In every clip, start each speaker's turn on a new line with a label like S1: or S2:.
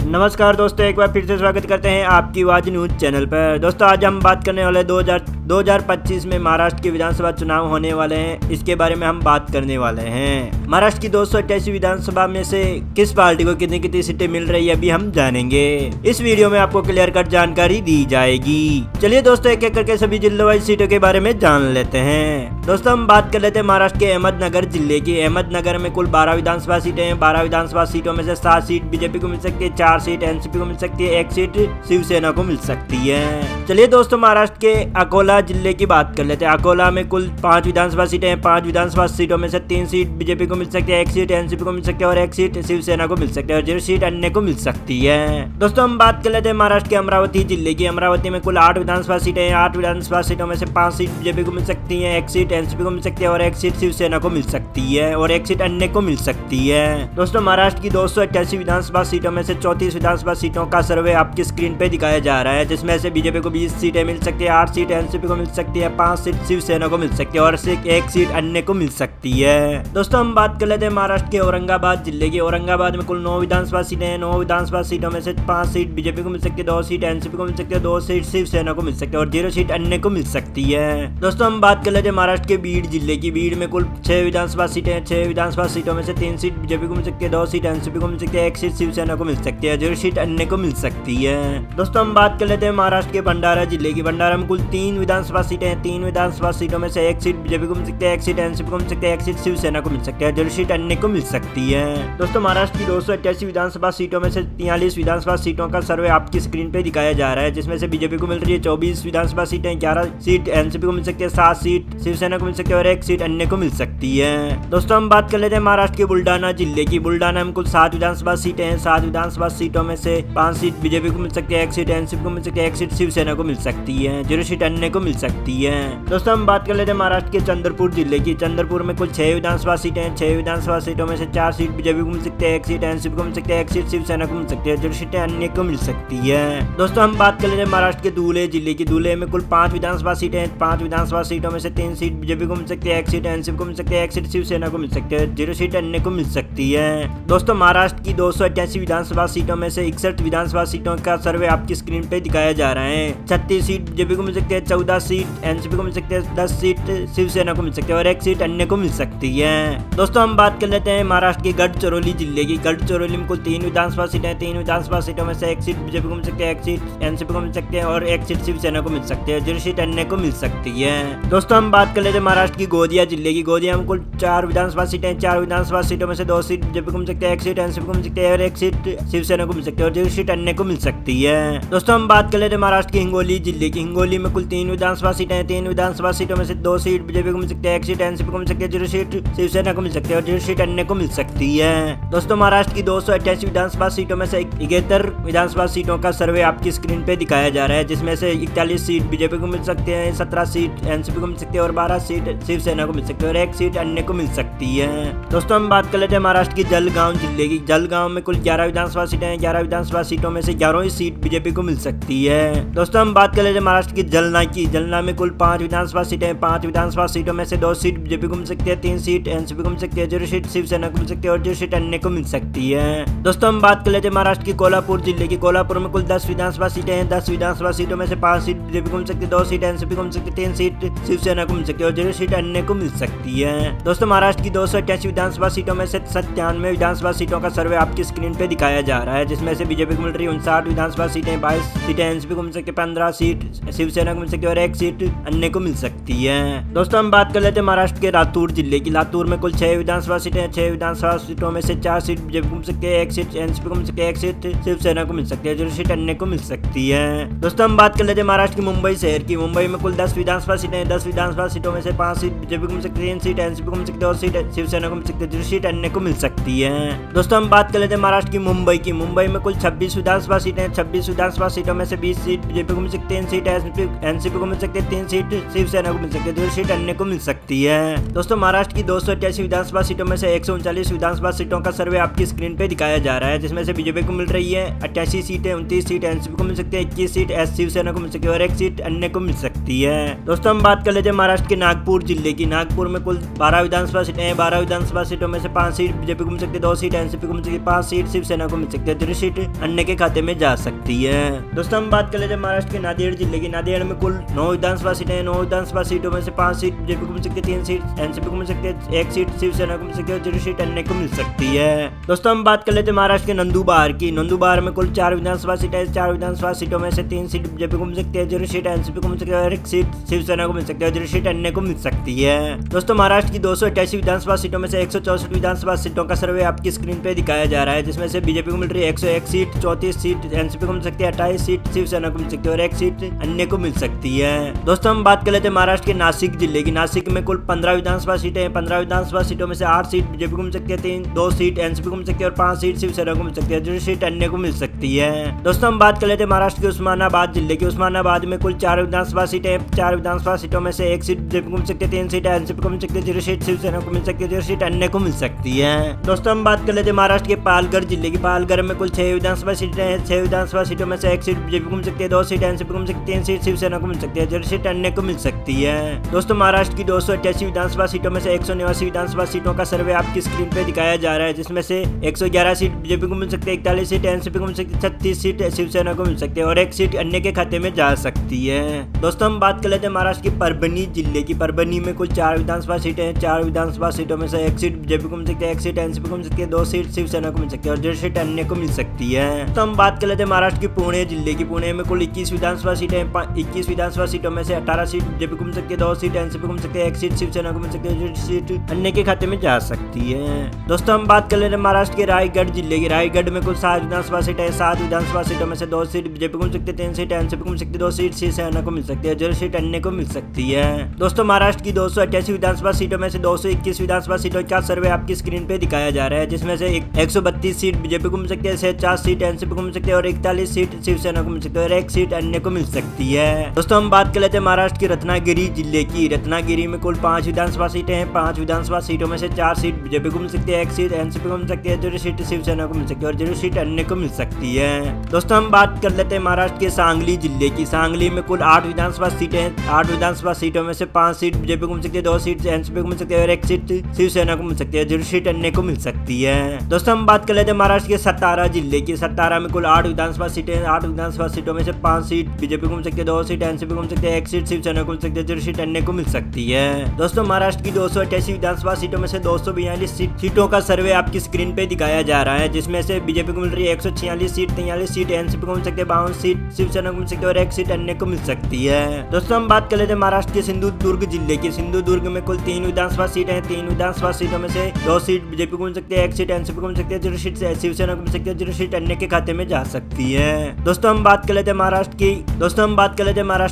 S1: नमस्कार दोस्तों, एक बार फिर से स्वागत करते हैं आपकी आवाज न्यूज चैनल पर। दोस्तों आज हम बात करने वाले 2025 में महाराष्ट्र के विधानसभा चुनाव होने वाले हैं, इसके बारे में हम बात करने वाले हैं। महाराष्ट्र की 288 विधानसभा में से किस पार्टी को कितनी कितनी सीटें मिल रही है अभी हम जानेंगे। इस वीडियो में आपको क्लियर कट जानकारी दी जाएगी। चलिए दोस्तों एक एक करके सभी जिलों वाइज सीटों के बारे में जान लेते हैं। दोस्तों हम बात कर लेते हैं महाराष्ट्र के अहमदनगर जिले की। अहमदनगर में कुल 12 विधानसभा सीटें हैं। 12 विधानसभा सीटों में से 7 सीट बीजेपी को मिल सकती है, 4 सीट एनसीपी को मिल सकती है, 1 सीट शिवसेना को मिल सकती है। चलिए दोस्तों महाराष्ट्र के अकोला जिले की बात कर लेते हैं। अकोला में कुल 5 विधानसभा सीटें हैं। 5 विधानसभा सीटों में से 3 सीट बीजेपी को मिल सकती है, 1 सीट एनसीपी को मिल सकती है और 1 सीट शिवसेना को मिल सकती है और 0 सीट अन्य को मिल सकती है। दोस्तों हम बात कर लेते हैं महाराष्ट्र के अमरावती जिले की। अमरावती में कुल 8 विधानसभा सीटें हैं। 8 विधानसभा सीटों में से 5 सीट बीजेपी को मिल सकती है, 1 सीट एनसीपी को मिल सकती है और 1 सीट शिवसेना को मिल सकती है और 1 सीट अन्य को मिल सकती है। दोस्तों महाराष्ट्र की 288 विधानसभा सीटों में से 34 विधानसभा सीटों का सर्वे आपकी स्क्रीन पे दिखाया जा रहा है, जिसमें से बीजेपी को 20 सीटें मिल सकती है, 8 सीट एनसीपी को मिल सकती है, 5 सीट शिवसेना को मिल सकती है और सिर्फ 1 सीट अन्य को मिल सकती है। दोस्तों हम बात कर लेते हैं महाराष्ट्र के औरंगाबाद जिले की। औरंगाबाद में कुल 9 विधानसभा सीटें हैं। 9 विधानसभा सीटों में से 5 सीट बीजेपी को मिल सकती है, 2 सीट एनसीपी को मिल सकती है, 2 सीट शिवसेना को मिल सकती है और 0 सीट अन्य को मिल सकती है। दोस्तों हम बात कर लेते हैं महाराष्ट्र के बीड़ जिले की। बीड़ में कुल 6 विधानसभा सीटें हैं। 6 विधानसभा सीटों में से 3 सीट बीजेपी को मिल सकती है, 2 सीट एनसीपी को मिल सकती है, 1 सीट शिवसेना को मिल सकती है, 0 सीट अन्य को मिल सकती है। दोस्तों हम बात कर लेते हैं महाराष्ट्र के भंडारा जिले की। भंडारा में कुल 3 विधानसभा सीटें हैं। 3 विधानसभा सीटों में से 1 सीट बीजेपी को मिल सकती है, 1 सीट एनसीपी को मिल सकती है, 1 सीट शिवसेना को मिल सकती है, 0 सीट अन्य को मिल सकती है। दोस्तों महाराष्ट्र की 288 विधानसभा सीटों में से 43 विधानसभा सीटों का सर्वे आपकी स्क्रीन पे दिखाया जा रहा है, जिसमें से बीजेपी को मिल रही है 24 विधानसभा सीटें, 11 सीट एनसीपी को मिल सकती है, 7 सीट शिवसेना को मिल सकती है और 1 सीट अन्य को मिल सकती है। दोस्तों हम बात कर लेते हैं महाराष्ट्र के बुल्डाना जिले की। बुल्डाना में कुल 7 विधानसभा सीटें हैं। 7 विधानसभा सीटों में से 5 सीट बीजेपी को मिल सकती है, 1 सीट एनसीपी को मिल सकती है, 1 सीट शिवसेना को मिल सकती है, 0 सीट अन्य को मिल सकती है। दोस्तों हम बात कर लेते हैं महाराष्ट्र के चंद्रपुर जिले की। चंद्रपुर में कुल 6 विधानसभा सीटें हैं। 6 विधानसभा सीटों में से 4 सीट बीजेपी को मिल सकती है, 1 सीट एनसीपी को मिल सकती है, 1 सीट शिवसेना को मिल सकती है, 0 सीट अन्य को मिल सकती है। दोस्तों हम बात कर लेते हैं महाराष्ट्र के धुले जिले की। धुले में कुल 5 विधानसभा सीटें हैं। 5 विधानसभा सीटों में से 3 सीट बीजेपी को मिल सकती है, 1 सीट एनसीपी को मिल सकती है, 1 सीट शिवसेना को मिल सकती है, 0 सीट अन्य को मिल सकती है। दोस्तों महाराष्ट्र की 288 विधानसभा सीटों में से 61 विधानसभा सीटों का सर्वे आपकी स्क्रीन पे दिखाया जा रहा है। 36 सीट बीजेपी को मिल सकती है, 14 सीट एनसीपी को मिल सकती है, 10 सीट शिवसेना को मिल सकती है और 1 सीट अन्य को मिल सकती है। दोस्तों हम बात कर लेते हैं महाराष्ट्र के गढ़चिरौली जिले की। गढ़चिरौली में कुल 3 विधानसभा सीटें हैं। 3 विधानसभा सीटों में से 1 सीट बीजेपी को मिल सकती है, 1 सीट एनसीपी को मिल सकती है और 1 सीट शिवसेना को मिल सकती है, 0 सीट अन्य को मिल सकती है। दोस्तों हम बात कर लेते हैं महाराष्ट्र की गोंदिया जिले की। गोंदिया में कुल 4 विधानसभा सीटें हैं। 4 विधानसभा सीटों में से 2 सीट बीजेपी को मिल सकती है, 1 सीट एनसीपी को मिल सकती है और 1 सीट शिवसेना को मिल सकती है और 0 सीट अन्य को मिल सकती है। दोस्तों हम बात कर लेते हैं महाराष्ट्र की हिंगोली जिले की। हिंगोली में कुल 3 विधानसभा सीटें हैं। 3 विधानसभा सीटों में से 2 सीट बीजेपी को मिल सकती है, 1 सीट एनसीपी को मिल सकती है, 0 सीट शिवसेना को मिल सकती है और 0 सीट अन्य को मिल सकती है। दोस्तों महाराष्ट्र की 288 विधानसभा सीटों में से 71 विधानसभा सीटों का सर्वे आपकी स्क्रीन पे दिखाया जा रहा है, जिसमें से 41 सीट बीजेपी को मिल सकती है, 17 सीट एनसीपी को मिल सकती है और 12 सीट शिवसेना को मिल सकती है और 1 सीट अन्य को मिल सकती है। दोस्तों हम बात कर लेते हैं महाराष्ट्र की जलगांव जिले की। जलगांव में कुल 11 विधानसभा सीटें हैं। 11 विधानसभा सीटों में से 11 ही सीट बीजेपी को मिल सकती है। दोस्तों हम बात कर लेते हैं महाराष्ट्र की जलना की। जलना में कुल 5 विधानसभा सीटें हैं। 5 विधानसभा सीटों में से 2 सीट बीजेपी को मिल सकती है, 3 सीट एनसीपी को मिल सकती है, 0 सीट शिवसेना को मिल सकती है और 0 सीट अन्य को मिल सकती है। दोस्तों हम बात कर लेते हैं महाराष्ट्र की कोल्हापुर जिले की। कोल्हापुर में कुल 10 विधानसभा सीटें हैं। 10 विधानसभा सीटों में से 5 सीट बीजेपी को मिल सकती है, 2 सीट एनसीपी को मिल सकती है, 3 सीट शिवसेना को मिल सकती है और 0 सीट अन्य को मिल सकती है। दोस्तों महाराष्ट्र की 288 विधानसभा सीटों में से 97 विधानसभा सीटों का सर्वे आपकी स्क्रीन पे दिखाया जा रहा है, जिसमें से बीजेपी को मिल रही है 59 विधानसभा सीटें, 22 सीटें एनसीपी को मिल सकती है, 15 सीट शिवसेना को मिल सकती है और 1 सीट अन्य को मिल सकती है। दोस्तों हम बात कर लेते हैं महाराष्ट्र के लातूर जिले की। लातूर में कुल 6 विधानसभा सीटें हैं। 6 विधानसभा सीटों में से 4 सीट बीजेपी को मिल सकती है, 1 सीट एनसीपी को मिल सकती है, 1 सीट शिवसेना को मिल सकती है, 0 सीट अन्य को मिल सकती है। दोस्तों हम बात कर लेते हैं महाराष्ट्र की मुंबई शहर की। मुंबई में कुल 10 विधानसभा सीटें हैं। 10 विधानसभा सीटों में से 5 सीट बीजेपी को मिल सकती है, 3 सीट एनसीपी को मिल सकती है और सीट शिवसेना को मिल सकती है, 0 सीट अन्य को मिल सकती है। दोस्तों हम बात कर लेते हैं महाराष्ट्र की मुंबई की। मुंबई में कुल 26 विधानसभा सीटें हैं। 26 विधानसभा सीटों में से 20 सीट बीजेपी को मिल सकती है, 3 सीट एनसीपी को मिल सकती है, 3 सीट शिवसेना को मिल सकती है, 0 सीट अन्य को मिल सकती है। दोस्तों महाराष्ट्र की 288 विधानसभा सीटों में से 139 विधानसभा सीटों का सर्वे आपकी स्क्रीन पे दिखाया जा रहा है, जिसमें से बीजेपी को मिल रही है 88 सीटें, 29 सीट एनसीपी को मिल सकती है, 21 सीट शिवसेना को मिल सकती है और 1 सीट अन्य को मिल सकती है। सकती है। दोस्तों हम बात कर लेते हैं महाराष्ट्र के नागपुर जिले की। नागपुर में कुल 12 विधानसभा सीटें हैं। 12 विधानसभा सीटों में से 5 सीट बीजेपी को मिल सकती है, 2 सीट एनसीपी को मिल सकती है, 5 सीट शिवसेना को मिल सकती है, 3 सीट अन्य के खाते में जा सकती है। दोस्तों हम बात कर लेते हैं महाराष्ट्र के नांदेड़ जिले की। नांदेड़ में कुल 9 विधानसभा सीटें हैं। 9 विधानसभा सीटों में से 5 सीट बीजेपी को मिल सकती है, 3 सीट एनसीपी को मिल सकती है, 1 सीट शिवसेना को मिल सकती है, 0 सीट अन्य को मिल सकती है। दोस्तों हम बात कर लेते हैं महाराष्ट्र के नंदुरबार की। नंदुरबार में कुल 4 विधानसभा सीटें हैं। 4 विधानसभा सीटों में से 3 सीट बीजेपी को मिल सकती है, 0 सीट एनसीपी को मिल सकती है और 1 सीट शिवसेना को मिल सकती है, 0 सीट अन्य को मिल सकती है। दोस्तों महाराष्ट्र की 288 विधानसभा सीटों में से 164 विधानसभा सीटों का सर्वे आपकी स्क्रीन पे दिखाया जा रहा है, जिसमें से बीजेपी को मिल रही है 101 सीट, 34 सीट एनसीपी को मिल सकती है, 28 सीट शिवसेना को मिल सकती है और 1 सीट अन्य को मिल सकती है। दोस्तों हम बात कर लेते हैं महाराष्ट्र के नासिक जिले की। नासिक में कुल 15 विधानसभा सीटें हैं। 15 विधानसभा सीटों में से 8 सीट बीजेपी को मिल सकती है, 2 सीट एनसीपी को मिल सकती है और 5 सीट शिवसेना को मिल सकती है, 0 सीट अन्य को मिल सकती है। दोस्तों हम बात कर लेते हैं महाराष्ट्र के उस्मानाबाद जिले की। उस्मानाबाद में कुल 4 विधानसभा सीटें हैं। 4 विधानसभा सीटों में से 1 सीट बीजेपी को मिल सकती है, 3 सीट एनसीपी को मिल सकती है, 0 सीट शिवसेना को मिल सकती है, 0 सीट अन्य को मिल सकती है। दोस्तों हम बात कर लेते हैं महाराष्ट्र के पालघर जिले की। पालघर में कुल 6 विधानसभा सीटें हैं। 6 विधानसभा सीटों में से 1 सीट बीजेपी को मिल सकती है, 2 सीट एनसीपी को मिल सकती है, 3 सीट शिवसेना को मिल सकती है, 0 सीट अन्य को मिल सकती है। दोस्तों महाराष्ट्र की 288 विधानसभा सीटों में से 189 विधानसभा सीटों का सर्वे आपकी स्क्रीन पे दिखाया जा रहा है, जिसमें से 111 सीट बीजेपी को मिल सकती है, 41 सीट एनसीपी को मिल सकती है, 36 सीट शिवसेना को मिल सकती है और 1 सीट अन्य के खाते में जा सकती है। दोस्तों हम बात कर लेते हैं महाराष्ट्र की परभनी जिले की। परभनी में कुल 4 विधानसभा सीटें हैं। 4 विधानसभा सीटों में से 1 सीट बीजेपी को मिल सकती है, 1 सीट एनसीपी को मिल सकती है, 2 सीट शिवसेना को मिल सकती है और 0 सीट अन्य को मिल सकती है। तो हम बात कर लेते हैं महाराष्ट्र की पुणे जिले की। पुणे में कुल 21 विधानसभा सीटें हैं। 21 विधानसभा सीटों में से 18 सीट बीजेपी को मिल सकती है, 2 सीट एनसीपी को मिल सकती है, 1 सीट शिवसेना को मिल सकती है, 0 सीट अन्य के खाते में जा सकती है। दोस्तों हम बात कर लेते हैं महाराष्ट्र के रायगढ़ जिले की। रायगढ़ में कुल 7 विधानसभा सीटें हैं। 7 विधानसभा सीटों में से 2 सीट बीजेपी को मिल सकती है, 3 सीट एनसीपी को मिल सकती है, 2 सीट शिवसेना को मिल सकती है, 0 सीट अन्य को मिल सकती है। दोस्तों महाराष्ट्र की 288 विधानसभा सीटों में से 221 विधानसभा सीटों का सर्वे आपकी स्क्रीन पे दिखाया जा रहा है, जिसमें से 132 सीट बीजेपी को मिल सकती है, 50 सीट एनसीपी को मिल सकती है और 41 सीट शिवसेना को मिल सकती है और 1 सीट अन्य को मिल सकती है। दोस्तों हम बात कर लेते हैं महाराष्ट्र की रत्नागिरी जिले की। रत्नागिरी में कुल 5 विधानसभा सीटें हैं। 5 विधानसभा सीटों में से 4 सीट बीजेपी को मिल सकती है, 1 सीट एनसीपी को मिल सकती है, 0 सीट शिवसेना को मिल सकती है और 0 सीट अन्य को मिल सकती है। दोस्तों हम बात कर लेते हैं महाराष्ट्र के सांगली जिले की। सांगली में कुल 8 विधानसभा सीटें हैं। 8 विधानसभा सीटों में से 5 सीट बीजेपी को मिल सकती है, 2 सीट एनसीपी को मिल सकती है और 1 सीट शिवसेना को मिल सकती है, 0 सीट अन्य को मिल सकती है। दोस्तों हम बात कर लेते हैं महाराष्ट्र के सतारा जिले की। सतारा में कुल 8 विधानसभा सीटें हैं। 8 विधानसभा सीटों में से 5 सीट बीजेपी को मिल सकती है, 2 सीट एनसीपी को मिल सकती है, 1 सीट शिवसेना को मिल सकती है, 0 सीट अन्य को मिल सकती है। दोस्तों महाराष्ट्र की 288 विधानसभा सीटों में से 242 सीटों का सर्वे आपकी स्क्रीन पे दिखाया जा रहा है, जिसमें से बीजेपी को मिल रही है 146 सीट, 43 सीट एनसीपी को मिल सकती है, 52 सीट शिवसेना को मिल सकती है और 1 सीट अन्य को मिल सकती है। दोस्तों हम बात कर लेते हैं महाराष्ट्र के सिंधुदुर्ग जिले की। सिंधुदुर्ग में कुल 3 विधानसभा सीटें हैं। 3 विधानसभा सीटों में से 2 सीट बीजेपी को मिल सकती है, 1 सीट एनसीपी को मिल सकती है, 0 सीट शिवसेना को मिल सकती है, 0 सीट अन्य के खाते में जा सकती है। दोस्तों हम बात कर लेते हैं महाराष्ट्र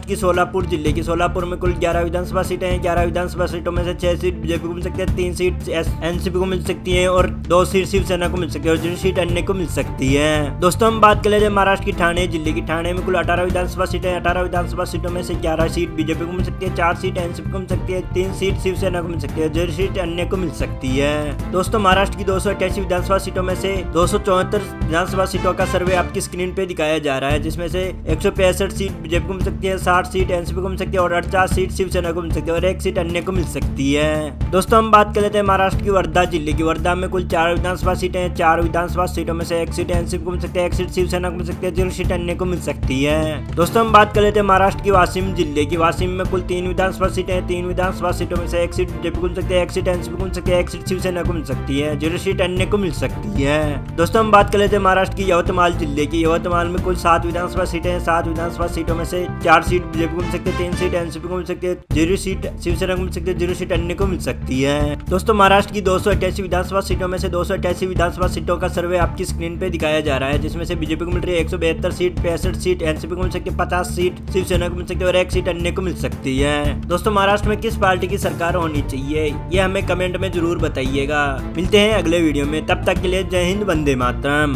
S1: की सोलापुर जिले की। सोलापुर में कुल 11 विधानसभा सीटें हैं। 11 विधानसभा सीटों में से 6 सीट बीजेपी को मिल सकती है, 3 सीट एनसीपी को मिल सकती है और 2 सीट शिवसेना को मिल सकती है और 0 सीट अन्य को मिल सकती है। दोस्तों हम बात कर लेते हैं महाराष्ट्र की ठाणे जिले की। ठाणे में कुल 18 विधानसभा सीटें हैं। 18 विधानसभा सीटों में से 11 सीट बीजेपी को मिल सकती है, 4 सीट एनसीपी को मिल सकती है, 3 सीट शिवसेना को मिल सकती है, 0 सीट अन्य को मिल सकती है। दोस्तों महाराष्ट्र की 288 विधानसभा सीटों में से 274 विधानसभा सीटों का सर्वे आपकी स्क्रीन पे दिखाया जा रहा है, जिसमें से 165 सीट बीजेपी को मिल सकती है, 60 सीट एनसीपी को मिल सकती है और 48 सीट शिवसेना को मिल सकती है और 1 सीट अन्य को मिल सकती है। दोस्तों हम बात कर लेते हैं महाराष्ट्र की वर्धा जिले की। वर्धा में कुल 4 विधानसभा सीटें हैं। 4 विधानसभा सीटों में से 1 सीट एनसीपी को मिल सकती है, 1 सीट शिवसेना को मिल सकती है, 0 सीट अन्य को मिल सकती है। दोस्तों हम बात कर लेते हैं महाराष्ट्र की वाशिम जिले की। वाशिम में कुल 3 विधानसभा सीटें हैं। 3 विधानसभा सीटों में से 1 सीट बीजेपी को मिल सकती है, 1 सीट एनसीपी को मिल सकती है, 1 सीट शिवसेना को मिल सकती है, 0 सीट अन्य को मिल सकती है। दोस्तों हम बात कर लेते हैं महाराष्ट्र की यवतमाल जिले की। यवतमाल में कुल 7 विधानसभा सीटें हैं। 7 विधानसभा सीटों में से 4 सीट बीजेपी को मिल सकती है, 3 सीट एनसीपी को मिल सकती है, 0 सीट शिवसेना को मिल सकती है, 0 सीट अन्य को मिल सकती है। दोस्तों महाराष्ट्र की 288 विधानसभा सीटों में से 288 विधानसभा सीटों का सर्वे आपकी स्क्रीन पे दिखाया जा रहा है, जिसमें से बीजेपी को मिल रही है 172 सीट, 65 सीट एनसीपी को मिल सकती है, 50 सीट शिवसेना को मिल सकती है और 1 सीट अन्य को मिल सकती है। दोस्तों महाराष्ट्र में किस पार्टी की सरकार होनी चाहिए ये हमें कमेंट में जरूर बताइएगा। मिलते हैं अगले वीडियो में, तब तक के लिए जय हिंद, वंदे मातरम।